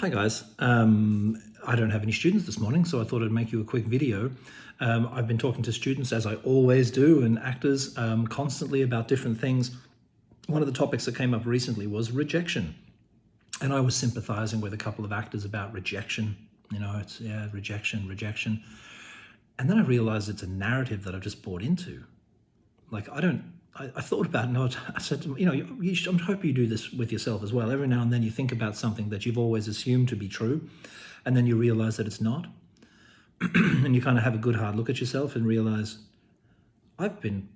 Hi guys, I don't have any students this morning, so I thought I'd make you a quick video. I've been talking to students, as I always do, and actors constantly about different things. One of the topics that came up recently was rejection, and I was sympathizing with a couple of actors about rejection. It's rejection, rejection. And then I realized it's a narrative that I've just bought into. Like, I thought about it, and I said to them, I hope you do this with yourself as well. Every now and then you think about something that you've always assumed to be true, and then you realize that it's not. And you kind of have a good hard look at yourself and realize, I've been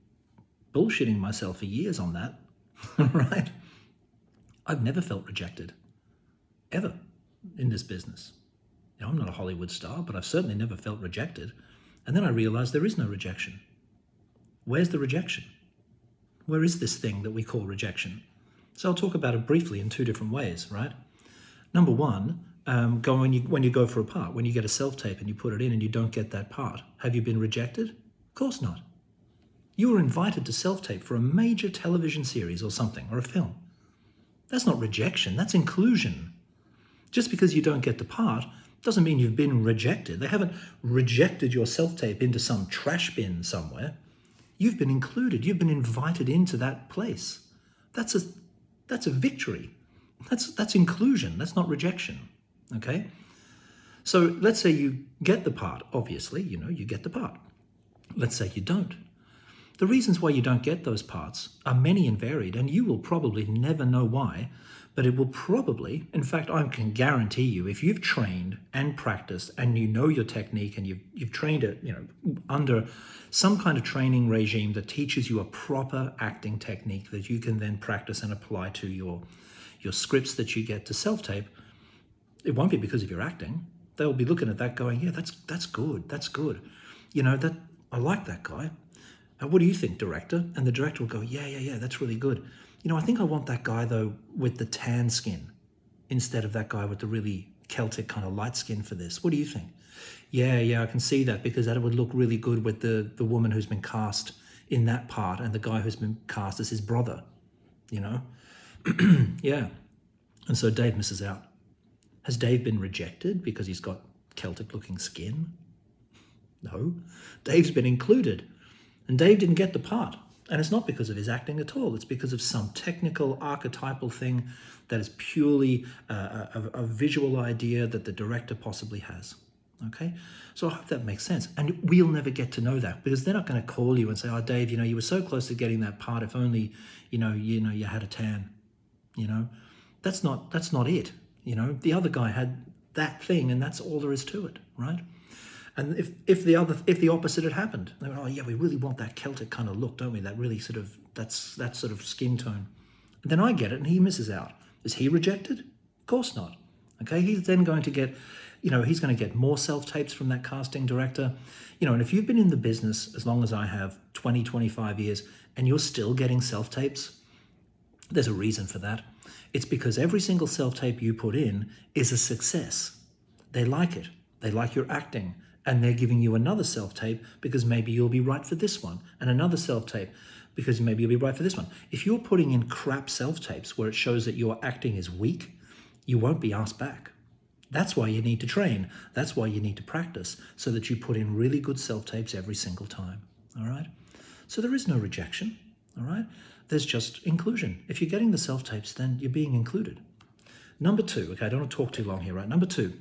bullshitting myself for years on that, right? I've never felt rejected, ever, in this business. I'm not a Hollywood star, but I've certainly never felt rejected. And then I realized there is no rejection. Where's the rejection? Where is this thing that we call rejection? So I'll talk about it briefly in two different ways, right? Number one, when you go for a part, when you get a self-tape and you put it in and you don't get that part, have you been rejected? Of course not. You were invited to self-tape for a major television series or something, or a film. That's not rejection, that's inclusion. Just because you don't get the part doesn't mean you've been rejected. They haven't rejected your self-tape into some trash bin somewhere. You've been included. You've been invited into that place. That's a victory. That's inclusion. That's not rejection. Okay? So let's say you get the part. Obviously, you get the part. Let's say you don't. The reasons why you don't get those parts are many and varied, and you will probably never know why, but it will probably, in fact, I can guarantee you, if you've trained and practiced and you know your technique and you've trained it, under some kind of training regime that teaches you a proper acting technique that you can then practice and apply to your scripts that you get to self-tape, it won't be because of your acting. They'll be looking at that going, yeah, that's good, that's good. That I like that guy. What do you think, director? And the director will go, yeah, that's really good. I think I want that guy, though, with the tan skin instead of that guy with the really Celtic kind of light skin for this. What do you think? Yeah, I can see that, because that would look really good with the woman who's been cast in that part and the guy who's been cast as his brother, Yeah. And so Dave misses out. Has Dave been rejected because he's got Celtic-looking skin? No. Dave's been included. And Dave didn't get the part. And it's not because of his acting at all. It's because of some technical, archetypal thing that is purely a visual idea that the director possibly has. Okay? So I hope that makes sense. And we'll never get to know that, because they're not going to call you and say, oh, Dave, you were so close to getting that part. If only, you had a tan. That's not it. The other guy had that thing, and that's all there is to it, right? And if the opposite had happened, they went, oh yeah, we really want that Celtic kind of look, don't we? That really that sort of skin tone. And then I get it, and he misses out. Is he rejected? Of course not. Okay, he's then going to get, he's going to get more self-tapes from that casting director. And if you've been in the business as long as I have, 20, 25 years, and you're still getting self-tapes, there's a reason for that. It's because every single self-tape you put in is a success. They like it. They like your acting. And they're giving you another self-tape because maybe you'll be right for this one, and another self-tape because maybe you'll be right for this one. If you're putting in crap self-tapes where it shows that your acting is weak, you won't be asked back. That's why you need to train. That's why you need to practice, so that you put in really good self-tapes every single time, all right? So there is no rejection, all right? There's just inclusion. If you're getting the self-tapes, then you're being included. Number two, okay, I don't want to talk too long here, right? Number two,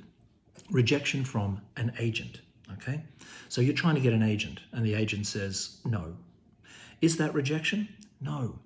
rejection from an agent. Okay, so you're trying to get an agent and the agent says no. Is that rejection? No.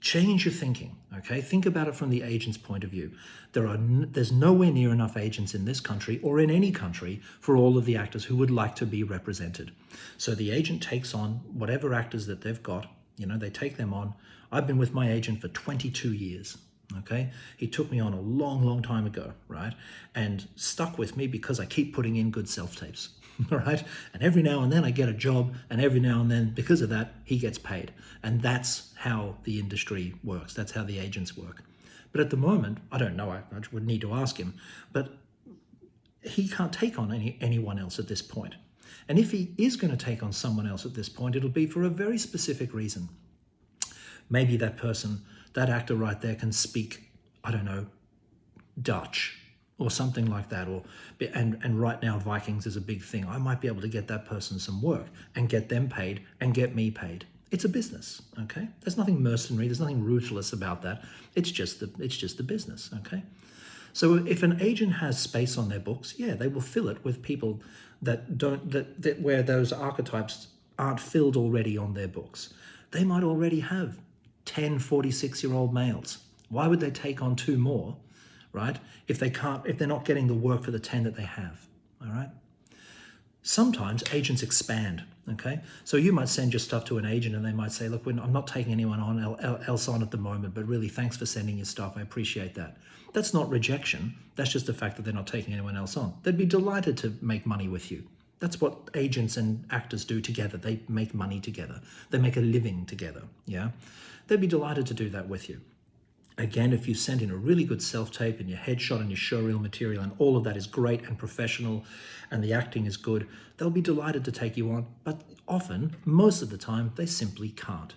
Change your thinking, okay? Think about it from the agent's point of view. There's nowhere near enough agents in this country or in any country for all of the actors who would like to be represented. So the agent takes on whatever actors that they've got, they take them on. I've been with my agent for 22 years. Okay, he took me on a long, long time ago, right? And stuck with me because I keep putting in good self-tapes, right? And every now and then I get a job, and every now and then, because of that, he gets paid. And that's how the industry works. That's how the agents work. But at the moment, I don't know, I would need to ask him, but he can't take on anyone else at this point. And if he is going to take on someone else at this point, it'll be for a very specific reason. Maybe that actor right there can speak, I don't know, Dutch, or something like that, or and right now Vikings is a big thing. I might be able to get that person some work and get them paid and get me paid. It's a business, okay? There's nothing mercenary, there's nothing ruthless about that. It's just the business, okay? So if an agent has space on their books, yeah, they will fill it with people that don't that where those archetypes aren't filled already on their books. They might already have 10 46-year-old males. Why would they take on two more, right? If they're not getting the work for the 10 that they have, all right? Sometimes agents expand, okay? So you might send your stuff to an agent and they might say, look, I'm not taking anyone else on at the moment, but really thanks for sending your stuff. I appreciate that. That's not rejection. That's just the fact that they're not taking anyone else on. They'd be delighted to make money with you. That's what agents and actors do together. They make money together. They make a living together, yeah? They'd be delighted to do that with you. Again, if you send in a really good self-tape and your headshot and your showreel material and all of that is great and professional and the acting is good, they'll be delighted to take you on. But often, most of the time, they simply can't.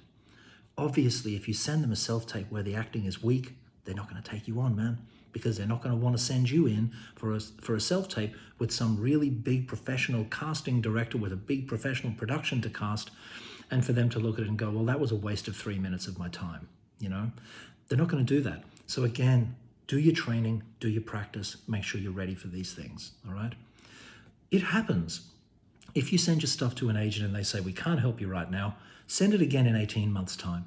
Obviously, if you send them a self-tape where the acting is weak, they're not going to take you on, man, because they're not going to want to send you in for a self-tape with some really big professional casting director with a big professional production to cast, and for them to look at it and go, well, that was a waste of 3 minutes of my time, you know? They're not going to do that. So again, do your training, do your practice, make sure you're ready for these things, all right? It happens. If you send your stuff to an agent and they say, we can't help you right now, send it again in 18 months' time,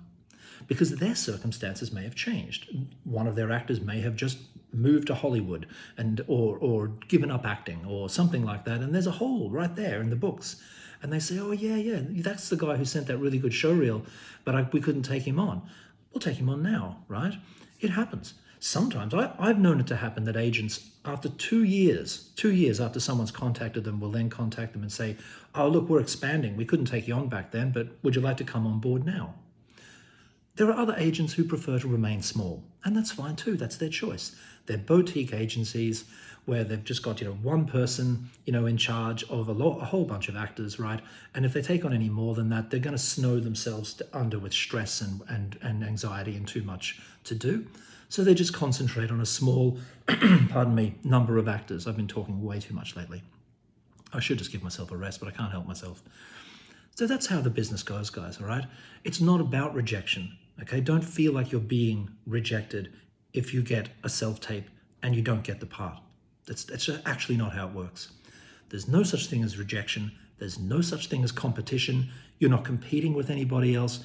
because their circumstances may have changed. One of their actors may have just moved to Hollywood or given up acting or something like that, and there's a hole right there in the books. And they say, oh, yeah, that's the guy who sent that really good showreel, but we couldn't take him on. We'll take him on now, right? It happens. Sometimes, I've known it to happen that agents, after 2 years after someone's contacted them, will then contact them and say, oh, look, we're expanding. We couldn't take you on back then, but would you like to come on board now? There are other agents who prefer to remain small, and that's fine too. That's their choice. They're boutique agencies where they've just got, one person, in charge of a whole bunch of actors, right? And if they take on any more than that, they're going to snow themselves under with stress and anxiety and too much to do. So they just concentrate on a small, number of actors. I've been talking way too much lately. I should just give myself a rest, but I can't help myself. So that's how the business goes, guys, all right? It's not about rejection, okay? Don't feel like you're being rejected if you get a self-tape and you don't get the part. That's actually not how it works. There's no such thing as rejection. There's no such thing as competition. You're not competing with anybody else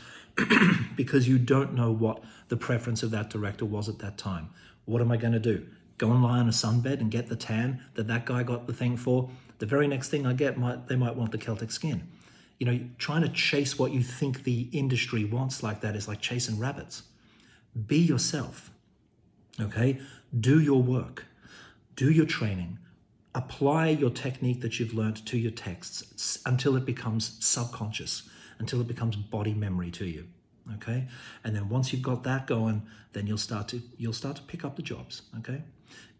because you don't know what the preference of that director was at that time. What am I going to do? Go and lie on a sunbed and get the tan that guy got the thing for? The very next thing I get, they might want the Celtic skin. Trying to chase what you think the industry wants like that is like chasing rabbits. Be yourself, okay? Do your work. Do your training. Apply your technique that you've learned to your texts until it becomes subconscious, until it becomes body memory to you, okay? And then once you've got that going, then you'll start to pick up the jobs, okay?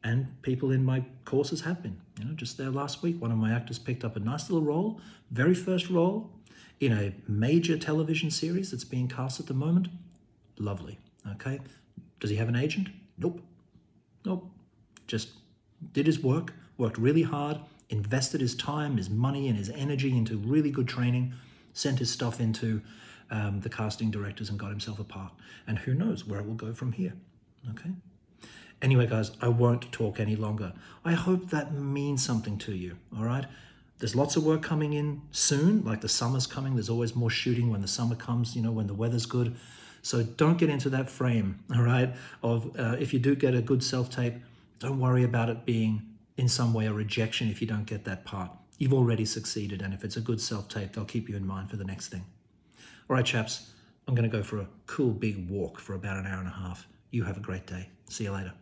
And people in my courses have been, just there last week, one of my actors picked up a nice little role, very first role in a major television series that's being cast at the moment. Lovely, okay? Does he have an agent? Nope. Just did his work, worked really hard, invested his time, his money, and his energy into really good training, sent his stuff into the casting directors and got himself a part. And who knows where it will go from here, okay? Anyway, guys, I won't talk any longer. I hope that means something to you, all right? There's lots of work coming in soon, like the summer's coming. There's always more shooting when the summer comes, when the weather's good. So don't get into that frame, all right, of if you do get a good self-tape, don't worry about it being in some way a rejection if you don't get that part. You've already succeeded, and if it's a good self-tape, they'll keep you in mind for the next thing. All right, chaps, I'm going to go for a cool big walk for about an hour and a half. You have a great day. See you later.